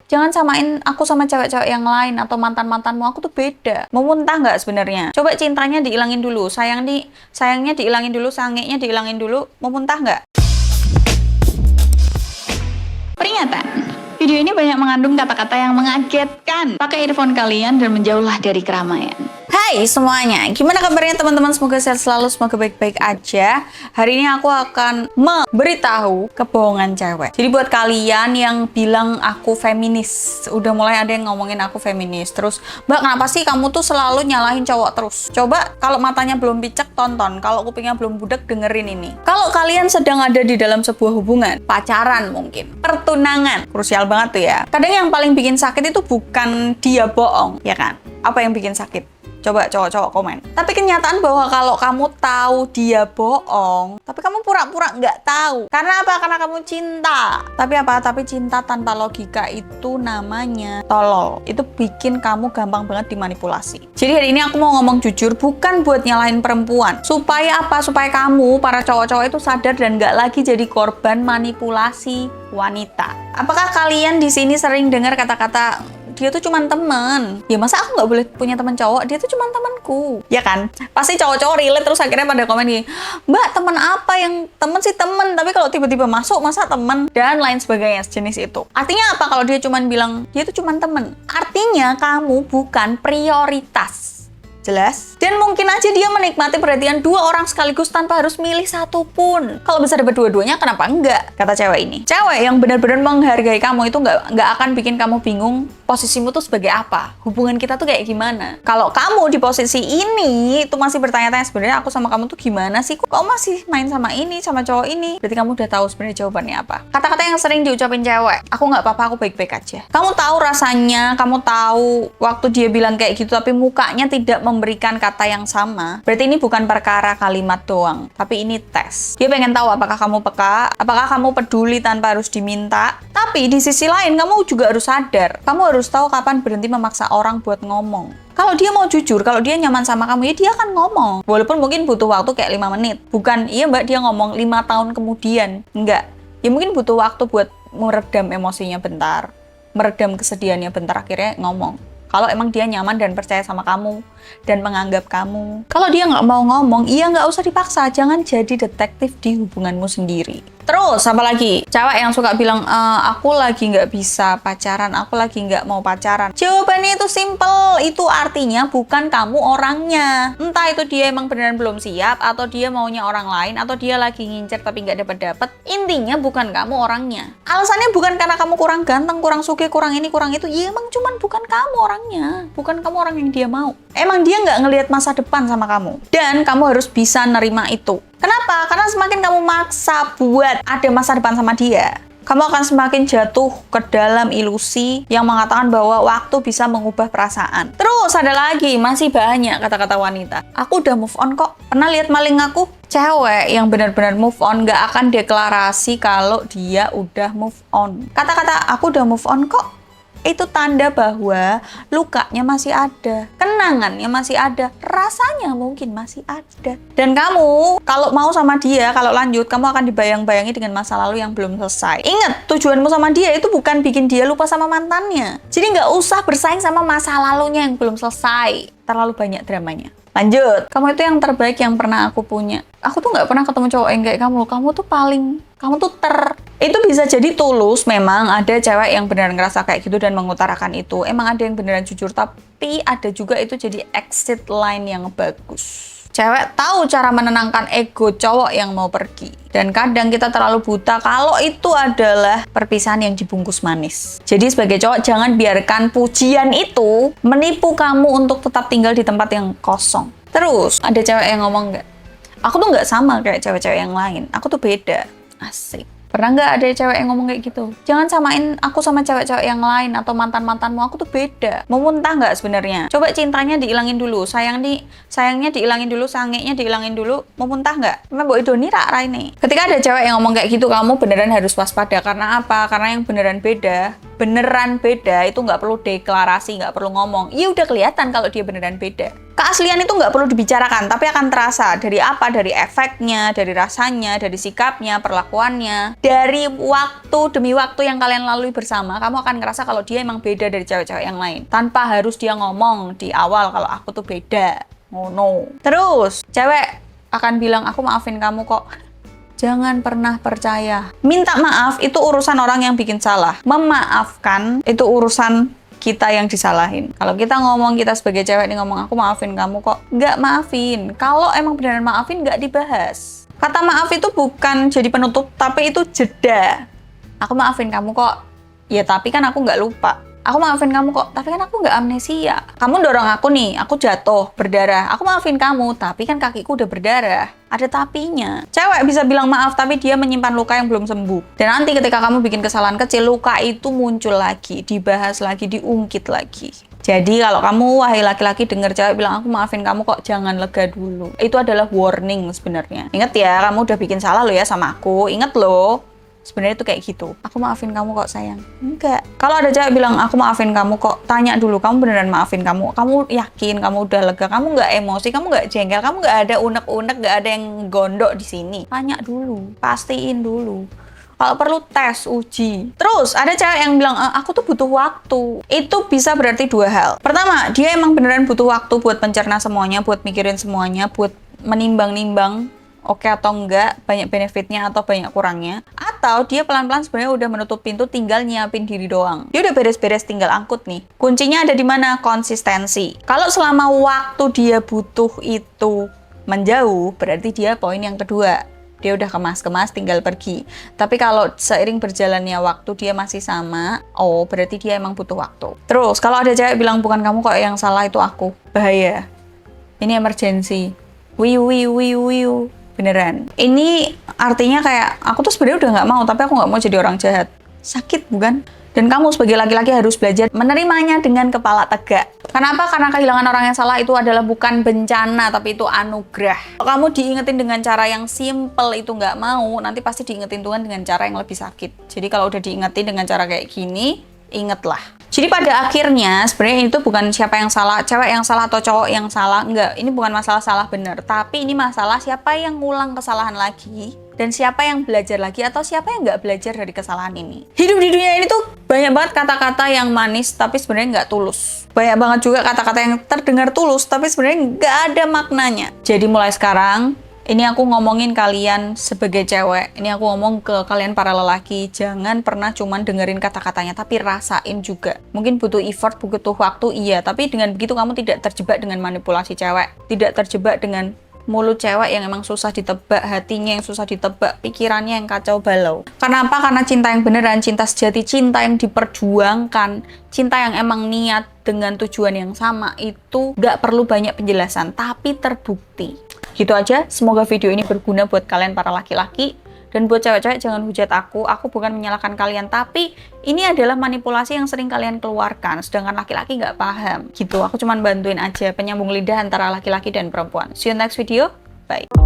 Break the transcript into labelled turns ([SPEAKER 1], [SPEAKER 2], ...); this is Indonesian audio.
[SPEAKER 1] Jangan samain aku sama cewek-cewek yang lain atau mantan-mantanmu. Aku tuh beda. Mau muntah nggak sebenarnya? Coba cintanya diilangin dulu. Sayangnya diilangin dulu. Sangenya diilangin dulu. Mau muntah nggak? Peringatan. Video ini banyak mengandung kata-kata yang mengagetkan. Pakai earphone kalian dan menjauhlah dari keramaian. Hai semuanya, gimana kabarnya teman-teman? Semoga sehat selalu, semoga baik-baik aja. Hari ini aku akan memberitahu kebohongan cewek. Jadi buat kalian yang bilang aku feminis, udah mulai ada yang ngomongin aku feminis. Terus, Mbak kenapa sih kamu tuh selalu nyalahin cowok terus? Coba kalau matanya belum picek tonton, kalau kupingnya belum budek dengerin ini. Kalau kalian sedang ada di dalam sebuah hubungan, pacaran mungkin, pertunangan, krusial banget tuh ya. Kadang yang paling bikin sakit itu bukan dia bohong, ya kan? Apa yang bikin sakit? Coba cowok-cowok komen. Tapi kenyataan bahwa kalau kamu tahu dia bohong, tapi kamu pura-pura nggak tahu. Karena apa? Karena kamu cinta. Tapi apa? Tapi cinta tanpa logika itu namanya tolol. Itu bikin kamu gampang banget dimanipulasi. Jadi hari ini aku mau ngomong jujur, bukan buat nyalahin perempuan. Supaya apa? Supaya kamu, para cowok-cowok itu sadar dan nggak lagi jadi korban manipulasi wanita. Apakah kalian di sini sering dengar kata-kata dia tuh cuman teman? Ya masa aku nggak boleh punya teman cowok? Dia tuh cuman temanku, ya kan? Pasti cowok-cowok relate terus akhirnya pada komen gini, Mbak teman apa? Yang teman sih teman, tapi kalau tiba-tiba masuk masa teman dan lain sebagainya sejenis itu. Artinya apa kalau dia cuman bilang dia tuh cuman teman? Artinya kamu bukan prioritas. Jelas? Dan mungkin aja dia menikmati perhatian dua orang sekaligus tanpa harus milih satu pun. Kalau bisa dapat dua-duanya, kenapa enggak? Kata cewek ini. Cewek yang benar-benar menghargai kamu itu nggak akan bikin kamu bingung posisimu tuh sebagai apa. Hubungan kita tuh kayak gimana. Kalau kamu di posisi ini itu masih bertanya-tanya sebenarnya aku sama kamu tuh gimana sih? Kok kamu masih main sama ini, sama cowok ini? Berarti kamu udah tahu sebenarnya jawabannya apa. Kata-kata yang sering diucapin cewek, aku nggak apa-apa, aku baik-baik aja. Kamu tahu rasanya, kamu tahu waktu dia bilang kayak gitu tapi mukanya tidak memberikan kata yang sama, berarti ini bukan perkara kalimat doang, tapi ini tes. Dia pengen tahu apakah kamu peka, apakah kamu peduli tanpa harus diminta. Tapi di sisi lain, kamu juga harus sadar, kamu harus tahu kapan berhenti memaksa orang buat ngomong. Kalau dia mau jujur, kalau dia nyaman sama kamu, ya dia akan ngomong. Walaupun mungkin butuh waktu kayak 5 menit. Bukan, iya mbak dia ngomong 5 tahun kemudian. Enggak. Ya mungkin butuh waktu buat meredam emosinya bentar, meredam kesedihannya bentar, akhirnya ngomong. Kalau emang dia nyaman dan percaya sama kamu dan menganggap kamu. Kalau dia nggak mau ngomong, iya nggak usah dipaksa. Jangan jadi detektif di hubunganmu sendiri. Terus, apa lagi? Cewek yang suka bilang, aku lagi nggak bisa pacaran, aku lagi nggak mau pacaran. Jawabannya itu simple. Itu artinya bukan kamu orangnya. Entah itu dia emang beneran belum siap, atau dia maunya orang lain, atau dia lagi ngincer tapi nggak dapet-dapet. Intinya bukan kamu orangnya. Alasannya bukan karena kamu kurang ganteng, kurang sugih, kurang ini, kurang itu. Ya emang cuman bukan kamu orangnya. Bukan kamu orang yang dia mau. Emang dia nggak ngelihat masa depan sama kamu. Dan kamu harus bisa nerima itu. Kenapa? Karena semakin kamu maksa buat ada masa depan sama dia, kamu akan semakin jatuh ke dalam ilusi yang mengatakan bahwa waktu bisa mengubah perasaan. Terus ada lagi, masih banyak kata-kata wanita. Aku udah move on kok. Pernah lihat maling aku? Cewek yang benar-benar move on gak akan deklarasi kalau dia udah move on. Kata-kata aku udah move on kok, itu tanda bahwa lukanya masih ada, kenangannya masih ada, rasanya mungkin masih ada. Dan kamu, kalau mau sama dia, kalau lanjut, kamu akan dibayang-bayangi dengan masa lalu yang belum selesai. Ingat, tujuanmu sama dia itu bukan bikin dia lupa sama mantannya. Jadi nggak usah bersaing sama masa lalunya yang belum selesai. Terlalu banyak dramanya. Lanjut, kamu itu yang terbaik yang pernah aku punya. Aku tuh nggak pernah ketemu cowok yang kayak kamu. Kamu tuh paling, kamu tuh itu bisa jadi tulus. Memang ada cewek yang beneran ngerasa kayak gitu dan mengutarakan itu. Emang ada yang beneran jujur, tapi ada juga itu jadi exit line yang bagus. Cewek tahu cara menenangkan ego cowok yang mau pergi. Dan kadang kita terlalu buta kalau itu adalah perpisahan yang dibungkus manis. Jadi sebagai cowok, jangan biarkan pujian itu menipu kamu untuk tetap tinggal di tempat yang kosong. Terus, ada cewek yang ngomong nggak? Aku tuh nggak sama kayak cewek-cewek yang lain. Aku tuh beda. Asik. Pernah nggak ada cewek yang ngomong kayak gitu? Jangan samain aku sama cewek-cewek yang lain atau mantan-mantanmu. Aku tuh beda. Mau muntah nggak sebenarnya? Coba cintanya diilangin dulu. Sayangnya diilangin dulu. Sangenya diilangin dulu. Mau muntah nggak? Memang Mbok Idoni rak raine. Ketika ada cewek yang ngomong kayak gitu, kamu beneran harus waspada. Karena apa? Karena yang beneran beda itu nggak perlu deklarasi, nggak perlu ngomong. Iya udah kelihatan kalau dia beneran beda. Keaslian itu nggak perlu dibicarakan, tapi akan terasa. Dari apa? Dari efeknya, dari rasanya, dari sikapnya, perlakuannya. Dari waktu demi waktu yang kalian lalui bersama, kamu akan ngerasa kalau dia emang beda dari cewek-cewek yang lain. Tanpa harus dia ngomong di awal kalau aku tuh beda. Oh no. Terus, cewek akan bilang, aku maafin kamu kok. Jangan pernah percaya. Minta maaf itu urusan orang yang bikin salah. Memaafkan itu urusan kita yang disalahin. Kalau kita ngomong, kita sebagai cewek nih ngomong, aku maafin kamu kok. Nggak maafin. Kalau emang beneran maafin, nggak dibahas. Kata maaf itu bukan jadi penutup, tapi itu jeda. Aku maafin kamu kok. Ya tapi kan aku nggak lupa. Aku maafin kamu kok, tapi kan aku nggak amnesia. Kamu dorong aku nih, aku jatuh, berdarah. Aku maafin kamu, tapi kan kakiku udah berdarah. Ada tapinya. Cewek bisa bilang maaf, tapi dia menyimpan luka yang belum sembuh. Dan nanti ketika kamu bikin kesalahan kecil, luka itu muncul lagi, dibahas lagi, diungkit lagi. Jadi kalau kamu, wahai laki-laki, denger cewek bilang, aku maafin kamu kok, jangan lega dulu. Itu adalah warning sebenarnya. Ingat ya, kamu udah bikin salah lo ya sama aku. Ingat lo. Sebenarnya itu kayak gitu. Aku maafin kamu kok sayang. Enggak. Kalau ada cewek bilang aku maafin kamu kok, tanya dulu, kamu beneran maafin kamu? Kamu yakin kamu udah lega? Kamu nggak emosi? Kamu nggak jengkel? Kamu nggak ada unek-unek? Nggak ada yang gondok di sini? Tanya dulu, pastiin dulu. Kalau perlu tes, uji. Terus ada cewek yang bilang, aku tuh butuh waktu. Itu bisa berarti dua hal. Pertama, dia emang beneran butuh waktu buat mencerna semuanya, buat mikirin semuanya, buat menimbang-nimbang oke atau enggak, banyak benefitnya atau banyak kurangnya. Atau dia pelan-pelan sebenarnya udah menutup pintu, tinggal nyiapin diri doang. Dia udah beres-beres, tinggal angkut nih. Kuncinya ada di mana? Konsistensi. Kalau selama waktu dia butuh itu menjauh, berarti dia poin yang kedua. Dia udah kemas-kemas, tinggal pergi. Tapi kalau seiring berjalannya waktu dia masih sama, oh berarti dia emang butuh waktu. Terus kalau ada cewek bilang bukan kamu kok yang salah, itu aku. Bahaya. Ini emergency. Wiu. Beneran. Ini artinya kayak, aku tuh sebenarnya udah nggak mau, tapi aku nggak mau jadi orang jahat. Sakit bukan? Dan kamu sebagai laki-laki harus belajar menerimanya dengan kepala tegak. Kenapa? Karena kehilangan orang yang salah itu adalah bukan bencana, tapi itu anugerah. Kalau kamu diingetin dengan cara yang simple itu nggak mau, nanti pasti diingetin Tuhan dengan cara yang lebih sakit. Jadi kalau udah diingetin dengan cara kayak gini, ingetlah. Jadi pada akhirnya sebenarnya itu bukan siapa yang salah, cewek yang salah atau cowok yang salah, enggak. Ini bukan masalah salah benar, tapi ini masalah siapa yang ngulang kesalahan lagi dan siapa yang belajar lagi atau siapa yang nggak belajar dari kesalahan ini. Hidup di dunia ini tuh banyak banget kata-kata yang manis tapi sebenarnya nggak tulus. Banyak banget juga kata-kata yang terdengar tulus tapi sebenarnya nggak ada maknanya. Jadi mulai sekarang, ini aku ngomongin kalian sebagai cewek, ini aku ngomong ke kalian para lelaki, jangan pernah cuman dengerin kata-katanya, tapi rasain juga. Mungkin butuh effort, butuh waktu, iya, tapi dengan begitu kamu tidak terjebak dengan manipulasi cewek, tidak terjebak dengan mulut cewek yang emang susah ditebak, hatinya yang susah ditebak, pikirannya yang kacau balau. Kenapa? Karena cinta yang beneran, cinta sejati, cinta yang diperjuangkan, cinta yang emang niat dengan tujuan yang sama, itu gak perlu banyak penjelasan, tapi terbukti. Gitu aja, semoga video ini berguna buat kalian para laki-laki. Dan buat cewek-cewek jangan hujat aku bukan menyalahkan kalian, tapi ini adalah manipulasi yang sering kalian keluarkan, sedangkan laki-laki nggak paham. Gitu, aku cuman bantuin aja penyambung lidah antara laki-laki dan perempuan. See you next video, bye.